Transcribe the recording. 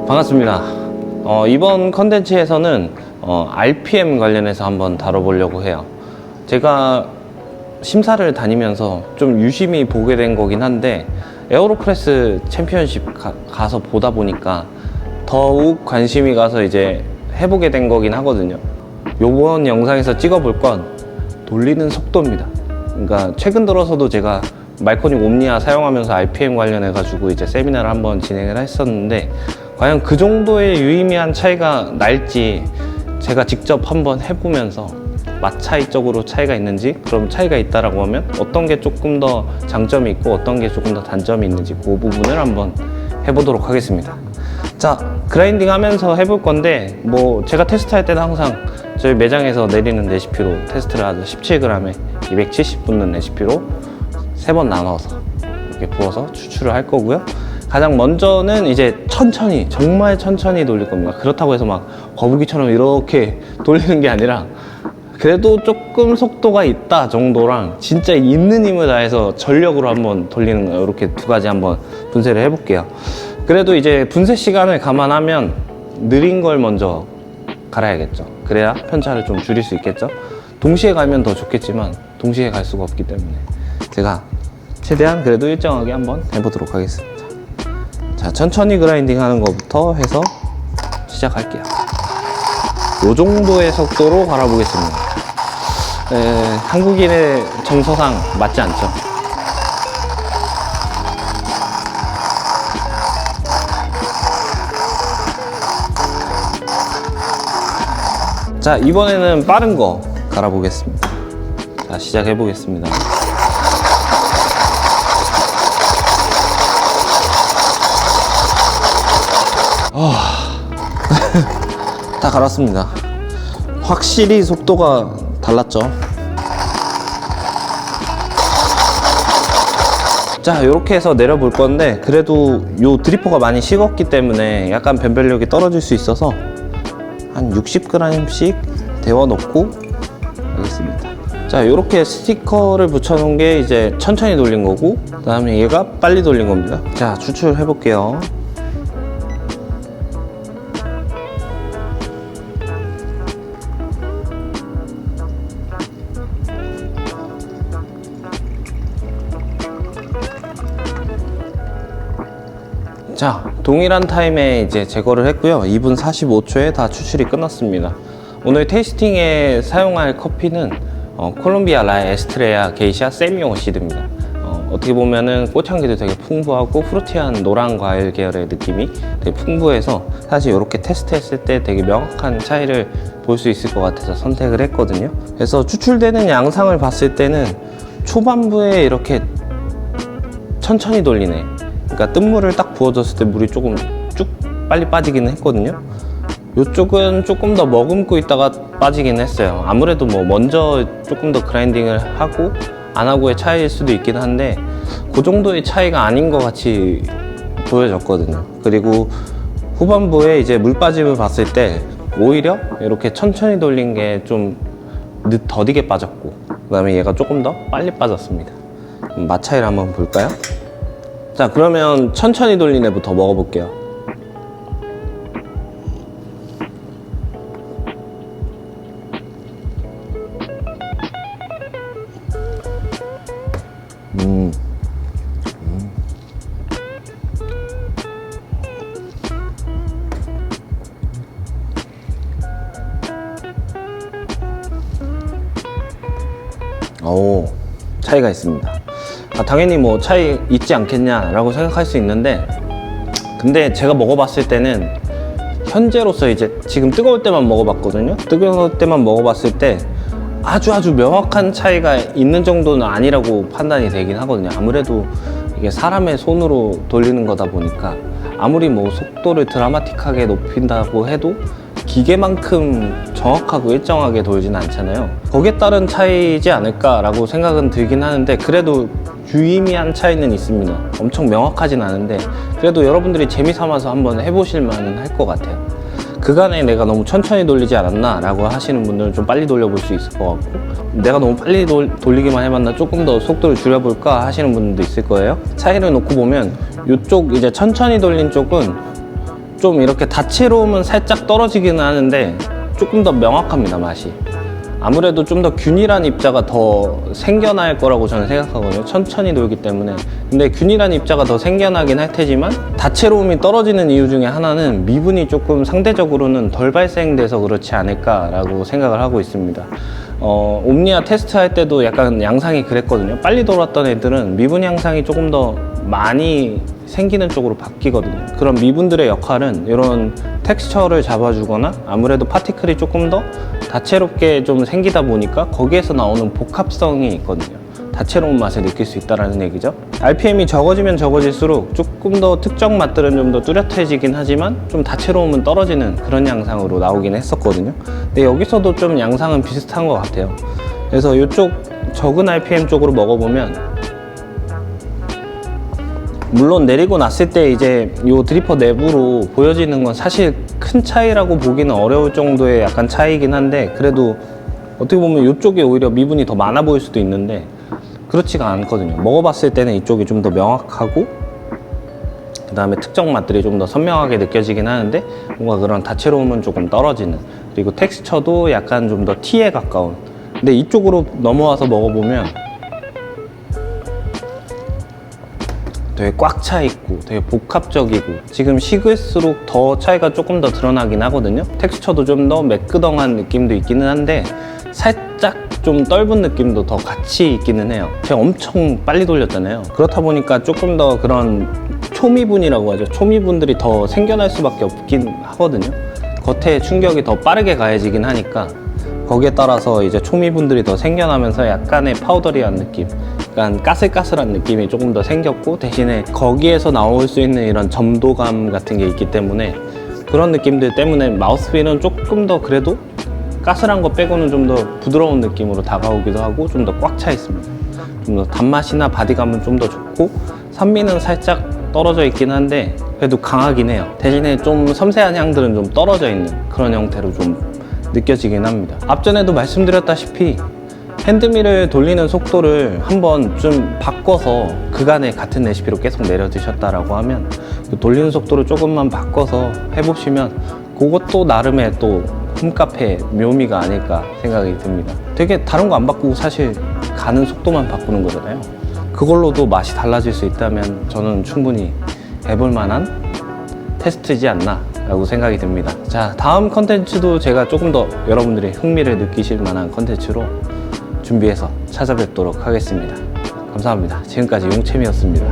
반갑습니다. 이번 컨텐츠에서는 RPM 관련해서 한번 다뤄보려고 해요. 제가 심사를 다니면서 좀 유심히 보게 된 거긴 한데 에어로프레스 챔피언십 가서 보다 보니까 더욱 관심이 가서 이제 해보게 된 거긴 하거든요. 요번 영상에서 찍어볼 건 돌리는 속도입니다. 그러니까 최근 들어서도 제가 말코닉 옴니아 사용하면서 RPM 관련해 가지고 이제 세미나를 한번 진행을 했었는데 과연 그 정도의 유의미한 차이가 날지 제가 직접 한번 해보면서 맛 차이적으로 차이가 있는지, 그럼 차이가 있다라고 하면 어떤 게 조금 더 장점이 있고 어떤 게 조금 더 단점이 있는지 그 부분을 한번 해보도록 하겠습니다. 자, 그라인딩 하면서 해볼 건데 뭐 제가 테스트할 때는 항상 저희 매장에서 내리는 레시피로 테스트를 하죠. 17g에 270 붓는 레시피로 3번 나눠서 이렇게 부어서 추출을 할 거고요. 가장 먼저는 이제 천천히, 정말 천천히 돌릴 겁니다. 그렇다고 해서 막 거북이처럼 이렇게 돌리는 게 아니라 그래도 조금 속도가 있다 정도랑 진짜 있는 힘을 다해서 전력으로 한번 돌리는 거예요. 이렇게 두 가지 한번 분쇄를 해볼게요. 그래도 이제 분쇄 시간을 감안하면 느린 걸 먼저 갈아야겠죠. 그래야 편차를 좀 줄일 수 있겠죠. 동시에 가면 더 좋겠지만 동시에 갈 수가 없기 때문에 제가 최대한 그래도 일정하게 한번 해보도록 하겠습니다. 자, 천천히 그라인딩 하는 것부터 해서 시작할게요. 요 정도의 속도로 갈아보겠습니다. 한국인의 정서상 맞지 않죠. 자, 이번에는 빠른 거 갈아보겠습니다. 자, 시작해 보겠습니다. 다 갈았습니다. 확실히 속도가 달랐죠. 자, 이렇게 해서 내려볼 건데 그래도 요 드리퍼가 많이 식었기 때문에 약간 변별력이 떨어질 수 있어서 한 60g씩 데워 놓고 하겠습니다. 자, 이렇게 스티커를 붙여 놓은 게 이제 천천히 돌린 거고, 그 다음에 얘가 빨리 돌린 겁니다. 자, 추출해 볼게요. 자, 동일한 타임에 이제 제거를 했고요. 2분 45초에 다 추출이 끝났습니다. 오늘 테이스팅에 사용할 커피는 콜롬비아 라의 에스트레아 게이샤 세미 오시드입니다. 어떻게 보면은 꽃향기도 되게 풍부하고 프루티한 노란 과일 계열의 느낌이 되게 풍부해서 사실 이렇게 테스트했을 때 되게 명확한 차이를 볼 수 있을 것 같아서 선택을 했거든요. 그래서 추출되는 양상을 봤을 때는 초반부에 이렇게 천천히 돌리네. 그러니까 뜬물을 딱 부어줬을 때 물이 조금 쭉 빨리 빠지기는 했거든요. 이쪽은 조금 더 머금고 있다가 빠지긴 했어요. 아무래도 뭐 먼저 조금 더 그라인딩을 하고 안 하고의 차이일 수도 있긴 한데 그 정도의 차이가 아닌 것 같이 보여졌거든요. 그리고 후반부에 이제 물 빠짐을 봤을 때 오히려 이렇게 천천히 돌린 게 좀 더디게 빠졌고, 그 다음에 얘가 조금 더 빨리 빠졌습니다. 맛 차이를 한번 볼까요? 자, 그러면 천천히 돌린 애부터 먹어볼게요. 오, 차이가 있습니다. 당연히 뭐 차이 있지 않겠냐라고 생각할 수 있는데, 근데 제가 먹어봤을 때는 현재로서 이제 지금 뜨거울 때만 먹어봤거든요. 뜨거울 때만 먹어봤을 때 아주 명확한 차이가 있는 정도는 아니라고 판단이 되긴 하거든요. 아무래도 이게 사람의 손으로 돌리는 거다 보니까 아무리 뭐 속도를 드라마틱하게 높인다고 해도 기계만큼 정확하고 일정하게 돌진 않잖아요. 거기에 따른 차이지 않을까라고 생각은 들긴 하는데 그래도 유의미한 차이는 있습니다. 엄청 명확하진 않은데 그래도 여러분들이 재미삼아서 한번 해보실 만은 할 것 같아요. 그간에 내가 너무 천천히 돌리지 않았나 라고 하시는 분들은 좀 빨리 돌려볼 수 있을 것 같고, 내가 너무 빨리 돌리기만 해봤나 조금 더 속도를 줄여볼까 하시는 분들도 있을 거예요. 차이를 놓고 보면 이쪽 이제 천천히 돌린 쪽은 좀 이렇게 다채로움은 살짝 떨어지기는 하는데 조금 더 명확합니다, 맛이. 아무래도 좀 더 균일한 입자가 더 생겨날 거라고 저는 생각하거든요. 천천히 돌기 때문에. 근데 균일한 입자가 더 생겨나긴 할 테지만 다채로움이 떨어지는 이유 중에 하나는 미분이 조금 상대적으로는 덜 발생돼서 그렇지 않을까라고 생각을 하고 있습니다. 옴니아 테스트 할 때도 약간 양상이 그랬거든요. 빨리 돌았던 애들은 미분 양상이 조금 더 많이 생기는 쪽으로 바뀌거든요. 그런 미분들의 역할은 이런 텍스처를 잡아주거나 아무래도 파티클이 조금 더 다채롭게 좀 생기다 보니까 거기에서 나오는 복합성이 있거든요. 다채로운 맛을 느낄 수 있다는 얘기죠. RPM이 적어지면 적어질수록 조금 더 특정 맛들은 좀 더 뚜렷해지긴 하지만 좀 다채로움은 떨어지는 그런 양상으로 나오긴 했었거든요. 근데 여기서도 좀 양상은 비슷한 것 같아요. 그래서 이쪽 적은 RPM 쪽으로 먹어보면 물론 내리고 났을 때 이제 이 드리퍼 내부로 보여지는 건 사실 큰 차이라고 보기는 어려울 정도의 약간 차이긴 한데 그래도 어떻게 보면 이쪽이 오히려 미분이 더 많아 보일 수도 있는데 그렇지가 않거든요. 먹어봤을 때는 이쪽이 좀 더 명확하고 그 다음에 특정 맛들이 좀 더 선명하게 느껴지긴 하는데 뭔가 그런 다채로움은 조금 떨어지는, 그리고 텍스처도 약간 좀 더 티에 가까운. 근데 이쪽으로 넘어와서 먹어보면 되게 꽉 차 있고 되게 복합적이고 지금 식을수록 더 차이가 조금 더 드러나긴 하거든요. 텍스처도 좀 더 매끄덩한 느낌도 있기는 한데 살짝 좀 떫은 느낌도 더 같이 있기는 해요. 제가 엄청 빨리 돌렸잖아요. 그렇다 보니까 조금 더 그런 초미분이라고 하죠. 초미분들이 더 생겨날 수밖에 없긴 하거든요. 겉에 충격이 더 빠르게 가해지긴 하니까 거기에 따라서 이제 초미분들이 더 생겨나면서 약간의 파우더리한 느낌, 약간 까슬까슬한 느낌이 조금 더 생겼고 대신에 거기에서 나올 수 있는 이런 점도감 같은 게 있기 때문에 그런 느낌들 때문에 마우스필은 조금 더 그래도 까슬한 거 빼고는 좀 더 부드러운 느낌으로 다가오기도 하고 좀 더 꽉 차 있습니다. 좀 더 단맛이나 바디감은 좀 더 좋고 산미는 살짝 떨어져 있긴 한데 그래도 강하긴 해요. 대신에 좀 섬세한 향들은 좀 떨어져 있는 그런 형태로 좀 느껴지긴 합니다. 앞전에도 말씀드렸다시피 핸드밀을 돌리는 속도를 한번 좀 바꿔서 그간의 같은 레시피로 계속 내려 드셨다라고 하면 그 돌리는 속도를 조금만 바꿔서 해보시면 그것도 나름의 또 홈카페 묘미가 아닐까 생각이 듭니다. 되게 다른 거 안 바꾸고 사실 가는 속도만 바꾸는 거잖아요. 그걸로도 맛이 달라질 수 있다면 저는 충분히 해볼 만한 테스트이지 않나 라고 생각이 듭니다. 자, 다음 컨텐츠도 제가 조금 더 여러분들의 흥미를 느끼실 만한 컨텐츠로 준비해서 찾아뵙도록 하겠습니다. 감사합니다. 지금까지 용채미였습니다.